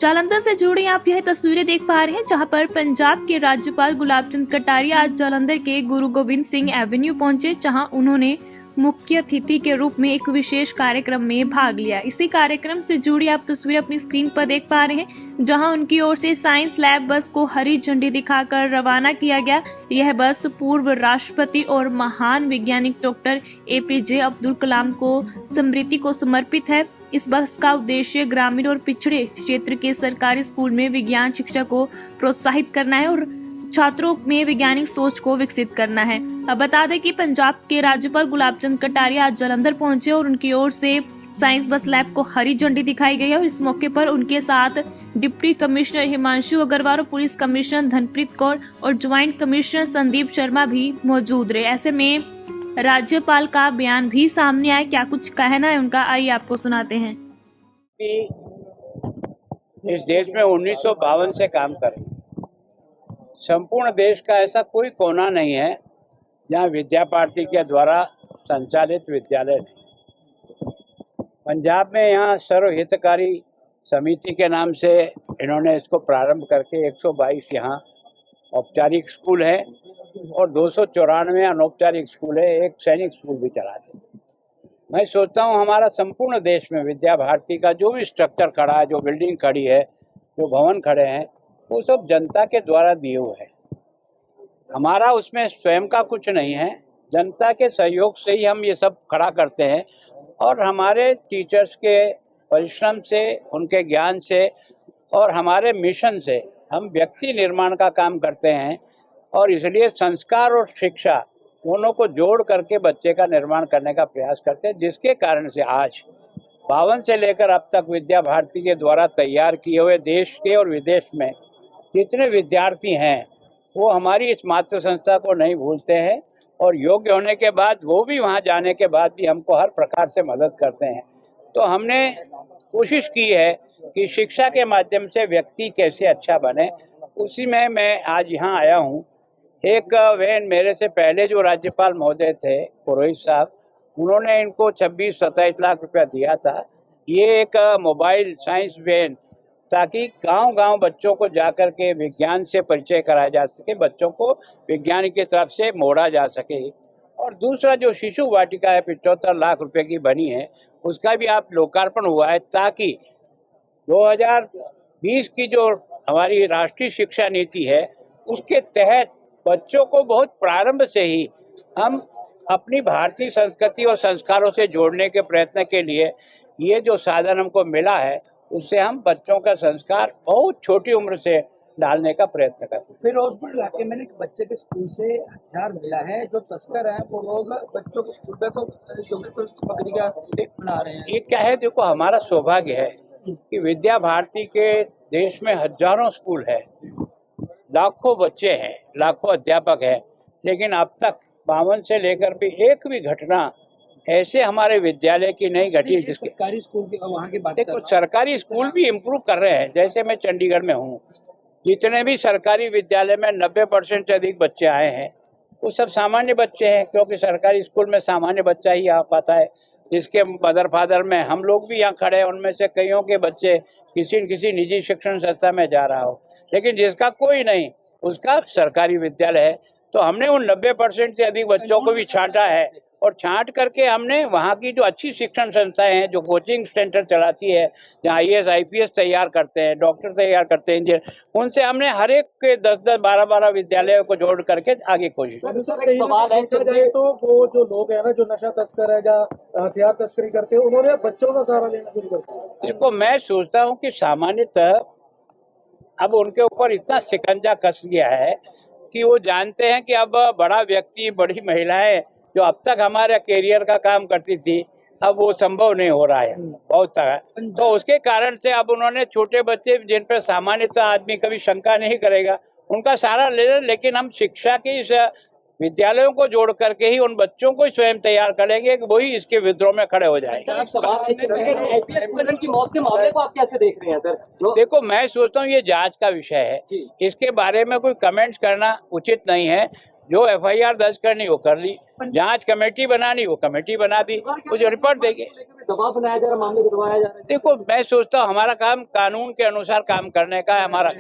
जालंधर से जुड़ी आप यह तस्वीरें देख पा रहे हैं, जहां पर पंजाब के राज्यपाल गुलाब चंद कटारिया आज जालंधर के गुरु गोबिंद सिंह एवेन्यू पहुंचे, जहां उन्होंने मुख्य अतिथि के रूप में एक विशेष कार्यक्रम में भाग लिया। इसी कार्यक्रम से जुड़ी आप तस्वीरें अपनी स्क्रीन पर देख पा रहे हैं, जहां उनकी ओर से साइंस लैब बस को हरी झंडी दिखाकर रवाना किया गया। यह बस पूर्व राष्ट्रपति और महान वैज्ञानिक डॉक्टर APJ अब्दुल कलाम को स्मृति को समर्पित है। इस बस का उद्देश्य ग्रामीण और पिछड़े क्षेत्र के सरकारी स्कूल में विज्ञान शिक्षा को प्रोत्साहित करना है और छात्रों में वैज्ञानिक सोच को विकसित करना है। अब बता दें कि पंजाब के राज्यपाल गुलाब चंद कटारिया आज जालंधर पहुंचे और उनकी ओर से साइंस बस लैब को हरी झंडी दिखाई गई है और इस मौके पर उनके साथ deputy commissioner Himanshu Agarwal, police commissioner Dhanpreet Kaur और ज्वाइंट कमिश्नर संदीप शर्मा भी मौजूद रहे। ऐसे में राज्यपाल का बयान भी सामने आया। क्या कुछ कहना है उनका, आइए आपको सुनाते हैं। इस देश में 1952 से काम कर रहे हैं। संपूर्ण देश का ऐसा कोई कोना नहीं है जहाँ विद्या भारती के द्वारा संचालित विद्यालय नहीं। पंजाब में यहाँ सर्व हितकारी समिति के नाम से इन्होंने इसको प्रारंभ करके 122 यहाँ औपचारिक स्कूल है और 294 अनौपचारिक स्कूल है, एक सैनिक स्कूल भी चलाते हैं। मैं सोचता हूँ हमारा संपूर्ण देश में विद्या भारती का जो भी स्ट्रक्चर खड़ा है, जो बिल्डिंग खड़ी है, जो भवन खड़े हैं, वो सब जनता के द्वारा दिए हुए हैं। हमारा उसमें स्वयं का कुछ नहीं है, जनता के सहयोग से ही हम ये सब खड़ा करते हैं और हमारे टीचर्स के परिश्रम से, उनके ज्ञान से और हमारे मिशन से हम व्यक्ति निर्माण का काम करते हैं और इसलिए संस्कार और शिक्षा दोनों को जोड़ करके बच्चे का निर्माण करने का प्रयास करते हैं, जिसके कारण से आज 52 से लेकर अब तक विद्या भारती के द्वारा तैयार किए हुए देश के और विदेश में जितने विद्यार्थी हैं वो हमारी इस मातृ संस्था को नहीं भूलते हैं और योग्य होने के बाद वो भी वहाँ जाने के बाद भी हमको हर प्रकार से मदद करते हैं। तो हमने कोशिश की है कि शिक्षा के माध्यम से व्यक्ति कैसे अच्छा बने, उसी में मैं आज यहाँ आया हूँ। एक वैन मेरे से पहले जो राज्यपाल महोदय थे पुरोहित साहब, उन्होंने इनको 26-27 लाख रुपया दिया था। ये एक मोबाइल साइंस वैन, ताकि गांव-गांव बच्चों को जाकर के विज्ञान से परिचय कराया जा सके, बच्चों को विज्ञान की तरफ से मोड़ा जा सके। और दूसरा जो शिशु वाटिका है 75 लाख रुपए की बनी है, उसका भी आप लोकार्पण हुआ है, ताकि 2020 की जो हमारी राष्ट्रीय शिक्षा नीति है उसके तहत बच्चों को बहुत प्रारंभ से ही हम अपनी भारतीय संस्कृति और संस्कारों से जोड़ने के प्रयत्न के लिए ये जो साधन हमको मिला है, उससे हम बच्चों का संस्कार बहुत छोटी उम्र से डालने का प्रयत्न करते हैं। फिरोजपुर इलाके में एक बच्चे के स्कूल से हथियार मिला है, जो तस्कर हैं वो लोग बच्चों के स्कूल में तो सामग्री का बना रहे हैं। ये क्या है, देखो हमारा सौभाग्य है कि विद्या भारती के देश में हजारों स्कूल है, लाखों बच्चे हैं, लाखों अध्यापक हैं, लेकिन अब तक 52 से लेकर भी एक भी घटना ऐसे हमारे विद्यालय की नहीं घटी जिसके सरकारी स्कूल की वहाँ की बात। देखो सरकारी स्कूल भी इम्प्रूव कर रहे हैं। जैसे मैं चंडीगढ़ में हूँ, जितने भी सरकारी विद्यालय में 90% से अधिक बच्चे आए हैं वो सब सामान्य बच्चे हैं, क्योंकि सरकारी स्कूल में सामान्य बच्चा ही आ पाता है। जिसके मदर फादर में हम लोग भी यहाँ खड़े हैं, उनमें से कईयों के बच्चे किसी न किसी निजी शिक्षण संस्था में जा रहा हो, लेकिन जिसका कोई नहीं उसका सरकारी विद्यालय है। तो हमने उन 90% से अधिक बच्चों को भी छांटा है और छांट करके हमने वहाँ की जो अच्छी शिक्षण संस्थाएं हैं, जो कोचिंग सेंटर चलाती है, जहाँ IAS IPS तैयार करते हैं, डॉक्टर तैयार करते हैं, इंजीनियर, उनसे हमने हर एक के 10-10, 12-12 विद्यालयों को जोड़ करके आगे कोशिश। सवाल है तो वो जो लोग हैं ना, जो नशा तस्कर है या हथियार तस्करी करते हैं, उन्होंने बच्चों का सहारा लेना शुरू कर दिया। देखो मैं सोचता हूँ कि सामान्यतः अब उनके ऊपर इतना शिकंजा कस गया है कि वो जानते हैं कि अब बड़ा व्यक्ति, बड़ी महिलाएं जो अब तक हमारे कैरियर का काम करती थी, अब वो संभव नहीं हो रहा है बहुत तरह। तो उसके कारण से अब उन्होंने छोटे बच्चे जिन पर सामान्यतः आदमी कभी शंका नहीं करेगा, उनका सहारा ले रहे। लेकिन हम शिक्षा के इस विद्यालयों को जोड़ करके ही उन बच्चों को स्वयं तैयार करेंगे कि वही इसके विद्रोह में खड़े हो जाएंगे। की मौत के मामले को आप कैसे देख रहे हैं सर? देखो मैं सोचता हूँ ये जांच का विषय है, इसके बारे में कोई कमेंट्स करना उचित नहीं है। जो FIR दर्ज करनी वो कर ली, जांच कमेटी बनानी वो कमेटी बना दी, वो जो रिपोर्ट देंगे। दबाव बनाया जा रहा, मामले को दबाया जा रहा है। देखो, मैं सोचता हूँ हमारा काम कानून के अनुसार काम करने का है, हमारा